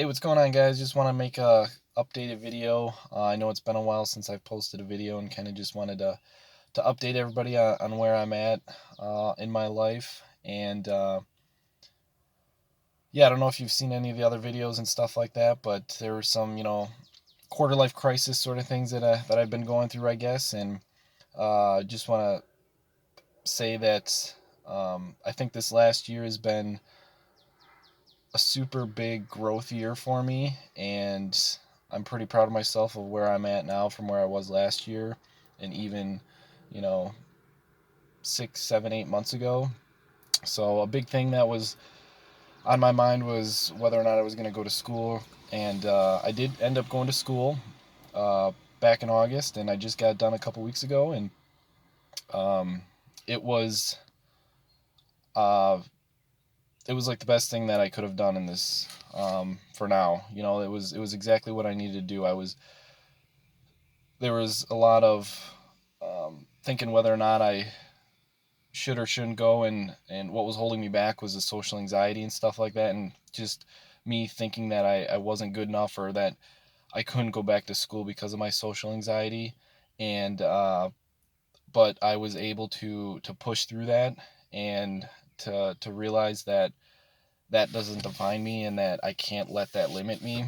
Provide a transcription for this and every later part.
Hey, what's going on, guys? Just want to make a updated video. I know it's been a while since I've posted a video, and kind of just wanted to update everybody on where I'm at in my life. And yeah, I don't know if you've seen any of the other videos and stuff like that, but there were some, quarter life crisis sort of things that I've been going through, I guess. And just want to say that I think this last year has been a super big growth year for me, and I'm pretty proud of myself of where I'm at now from where I was last year, and even, you know, 6, 7, 8 months ago. So a big thing that was on my mind was whether or not I was going to go to school, and I did end up going to school uh, back in August, and I just got done a couple weeks ago, and um, it was uh, it was like the best thing that I could have done in this for now. It was exactly what I needed to do. There was a lot of thinking whether or not I should or shouldn't go, and what was holding me back was the social anxiety and stuff like that, and just me thinking that I wasn't good enough, or that I couldn't go back to school because of my social anxiety. And but I was able to push through that, and to realize that that doesn't define me, and that I can't let that limit me.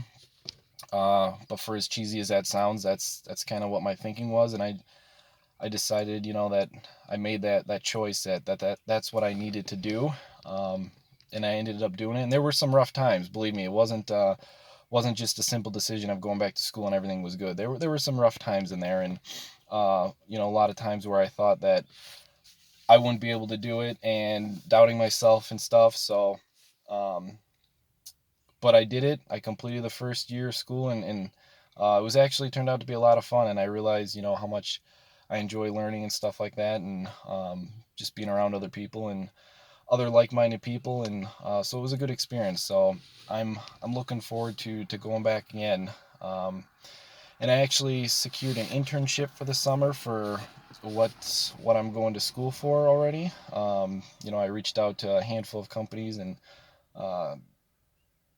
But for as cheesy as that sounds, that's kind of what my thinking was, and I decided, that I made that choice, that's what I needed to do, and I ended up doing it. And there were some rough times, believe me. It wasn't just a simple decision of going back to school and everything was good. There were some rough times in there, and a lot of times where I thought that I wouldn't be able to do it, and doubting myself and stuff. So, um, but I did it. I completed the first year of school, and it was actually turned out to be a lot of fun. And I realized, how much I enjoy learning and stuff like that, and just being around other people and other like-minded people, and so it was a good experience. So I'm looking forward to going back again. Um, and I actually secured an internship for the summer for what I'm going to school for already. I reached out to a handful of companies, and uh,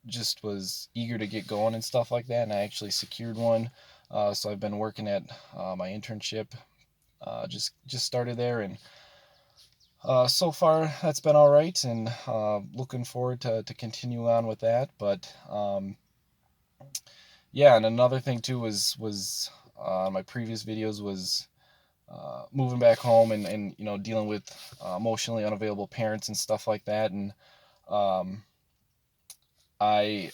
just was eager to get going and stuff like that, and I actually secured one. So I've been working at my internship. Just started there, and so far that's been all right, and looking forward to continue on with that. But yeah, and another thing too was my previous videos was moving back home, and dealing with emotionally unavailable parents and stuff like that. And um, I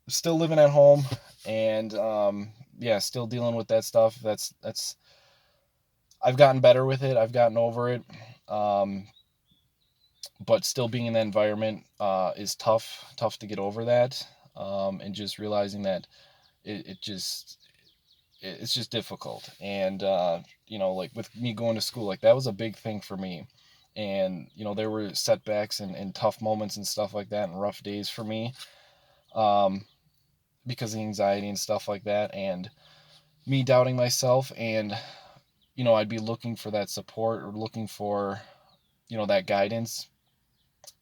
still living at home, and yeah, still dealing with that stuff. That's I've gotten better with it. I've gotten over it. Um, but still being in that environment is tough to get over that. And just realizing that it's just difficult. And like with me going to school, like that was a big thing for me. And there were setbacks and tough moments and stuff like that, and rough days for me, um, because of the anxiety and stuff like that, and me doubting myself. And I'd be looking for that support, or looking for that guidance.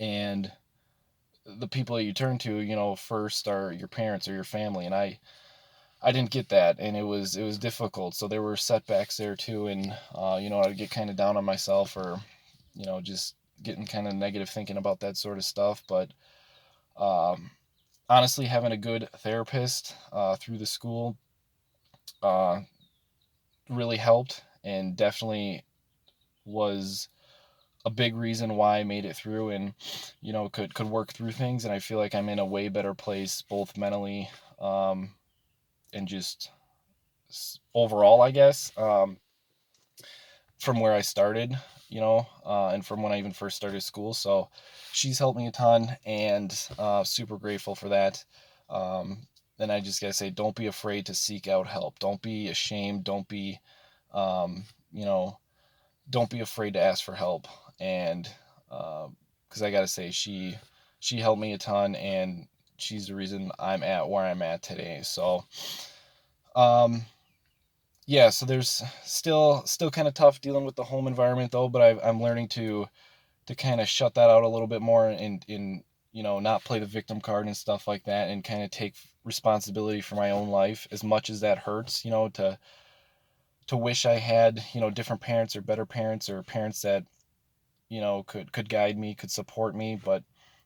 And the people that you turn to, first are your parents or your family. And I didn't get that, and it was difficult. So there were setbacks there too, and I'd get kind of down on myself, or just getting kind of negative thinking about that sort of stuff. But um, honestly, having a good therapist through the school uh, really helped, and definitely was a big reason why I made it through, and could work through things. And I feel like I'm in a way better place, both mentally, um, and just overall, I guess, from where I started, and from when I even first started school. So she's helped me a ton, and super grateful for that. Um, and I just gotta say, don't be afraid to seek out help. Don't be ashamed. Um, you know, don't be afraid to ask for help. And because I gotta say, she helped me a ton, and she's the reason I'm at where I'm at today. So um, yeah, so there's still kind of tough dealing with the home environment though, but I'm learning to kind of shut that out a little bit more, and not play the victim card and stuff like that, and kind of take responsibility for my own life, as much as that hurts, to wish I had, different parents or better parents, or parents that, could guide me, could support me, but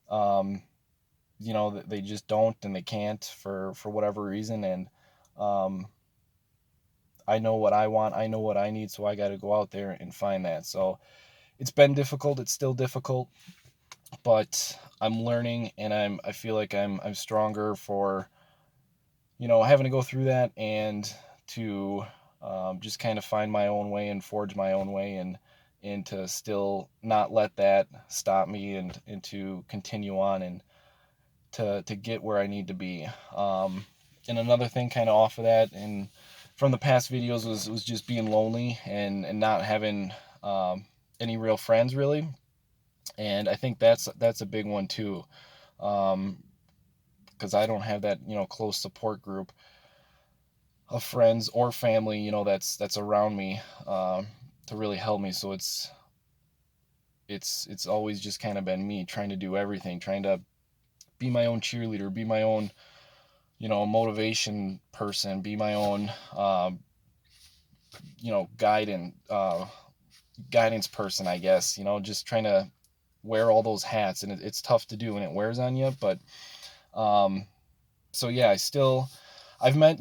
um, they just don't, and they can't for whatever reason. And um, I know what I want, I know what I need, so I got to go out there and find that. So it's been difficult, it's still difficult, but I'm learning, and I feel like I'm stronger for, having to go through that, and to just kind of find my own way and forge my own way, and to still not let that stop me, and to continue on, and to get where I need to be. And another thing kind of off of that, and from the past videos, was just being lonely, and not having any real friends really. And I think that's a big one too, because I don't have that, close support group of friends or family, that's around me, to really help me. So it's always just kind of been me trying to do everything, trying to be my own cheerleader, be my own, motivation person, be my own, guidance, guidance person, I guess. Just trying to wear all those hats, and it's tough to do, and it wears on you. But um, so yeah, I've met,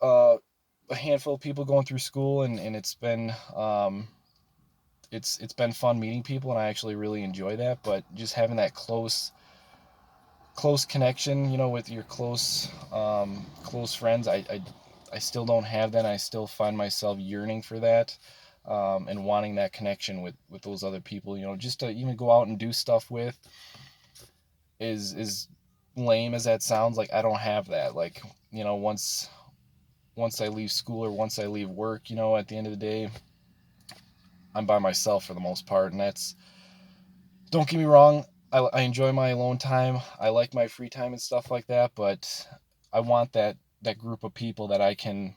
uh, a handful of people going through school, and it's been fun meeting people, and I actually really enjoy that. But just having that close connection, with your close friends, I still don't have that. I still find myself yearning for that, and wanting that connection with those other people. Just to even go out and do stuff with, is lame as that sounds. Like, I don't have that. Like, once I leave school, or once I leave work, at the end of the day, I'm by myself for the most part, and that's, don't get me wrong, I enjoy my alone time. I like my free time and stuff like that, but I want that group of people that I can,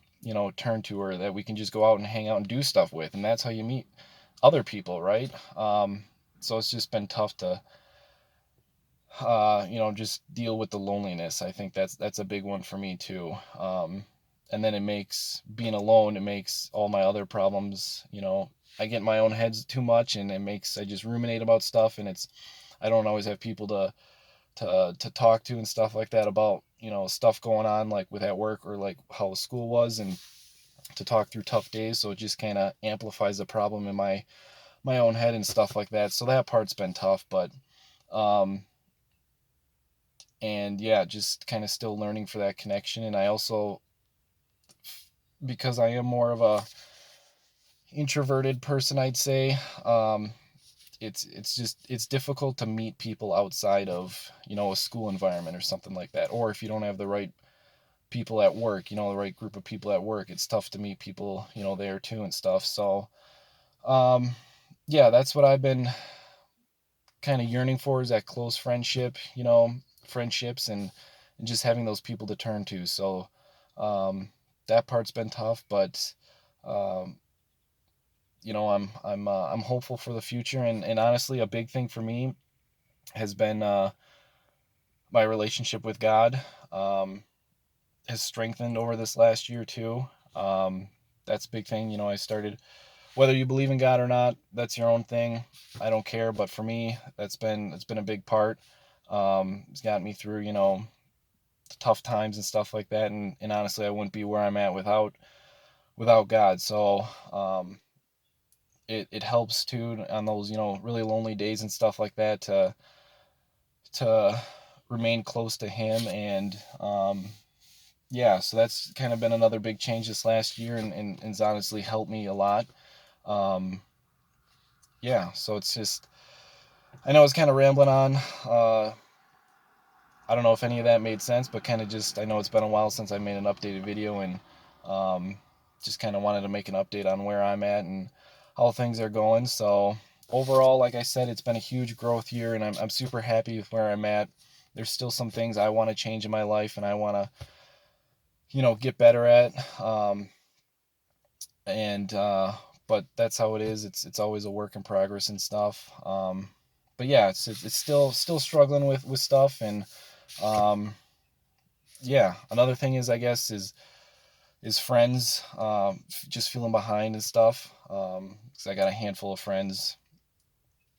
turn to, or that we can just go out and hang out and do stuff with, and that's how you meet other people, right? So it's just been tough to, just deal with the loneliness. I think that's a big one for me too. And then it makes being alone, it makes all my other problems, I get in my own heads too much, and I just ruminate about stuff, and I don't always have people to talk to and stuff like that about, stuff going on, like with at work, or like how school was, and to talk through tough days. So it just kind of amplifies the problem in my own head and stuff like that. So that part's been tough. But um and yeah, just kind of still learning for that connection. And I also, because I am more of a introverted person, I'd say, it's difficult to meet people outside of, a school environment or something like that. Or if you don't have the right people at work, the right group of people at work, it's tough to meet people, there too and stuff. So um yeah, that's what I've been kind of yearning for, is that close friendships, and just having those people to turn to. So um, that part's been tough, but um, I'm hopeful for the future, and honestly, a big thing for me has been my relationship with God. Um, has strengthened over this last year too. Um, that's a big thing. I started, whether you believe in God or not, that's your own thing. I don't care, but for me, it's been a big part. It's gotten me through, tough times and stuff like that, and honestly, I wouldn't be where I'm at without God. So it helps too on those, really lonely days and stuff like that, to remain close to Him. And yeah, so that's kind of been another big change this last year, and it's honestly helped me a lot. Um, yeah, so it's just, I know I was kind of rambling on. I don't know if any of that made sense, but kind of just, I know it's been a while since I made an updated video, and um, just kind of wanted to make an update on where I'm at and how things are going. So overall, like I said, it's been a huge growth year, and I'm super happy with where I'm at. There's still some things I want to change in my life, and I want to, get better at. And but that's how it is. It's always a work in progress and stuff. but yeah, it's still struggling with stuff. And um, yeah, another thing is, I guess, is friends, just feeling behind and stuff. 'Cause I got a handful of friends.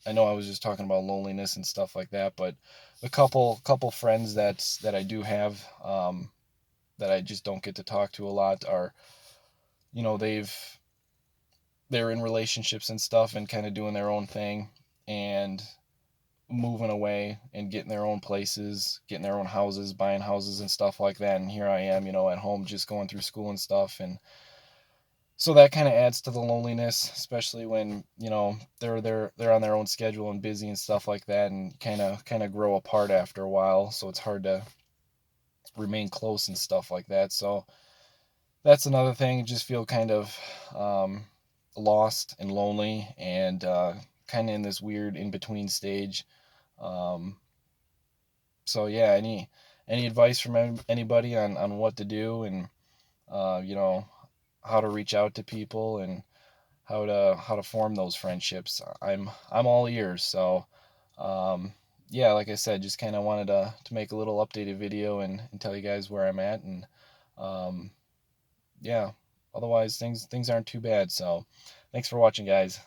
I know I was just talking about loneliness and stuff like that, but a couple friends that I do have, that I just don't get to talk to a lot are, you know, they're in relationships and stuff and kind of doing their own thing and moving away and getting their own places, getting their own houses, buying houses and stuff like that. And here I am, at home just going through school and stuff. And so that kind of adds to the loneliness, especially when, they're on their own schedule and busy and stuff like that, and kind of grow apart after a while. So it's hard to remain close and stuff like that. So that's another thing. Just feel kind of lost and lonely, and kind of in this weird in between stage. Um, so yeah, any advice from anybody on what to do, and uh, you know how to reach out to people, and how to form those friendships? I'm all ears. So um, yeah, like I said, just kind of wanted to make a little updated video, and tell you guys where I'm at. And um, yeah, otherwise things aren't too bad. So thanks for watching, guys.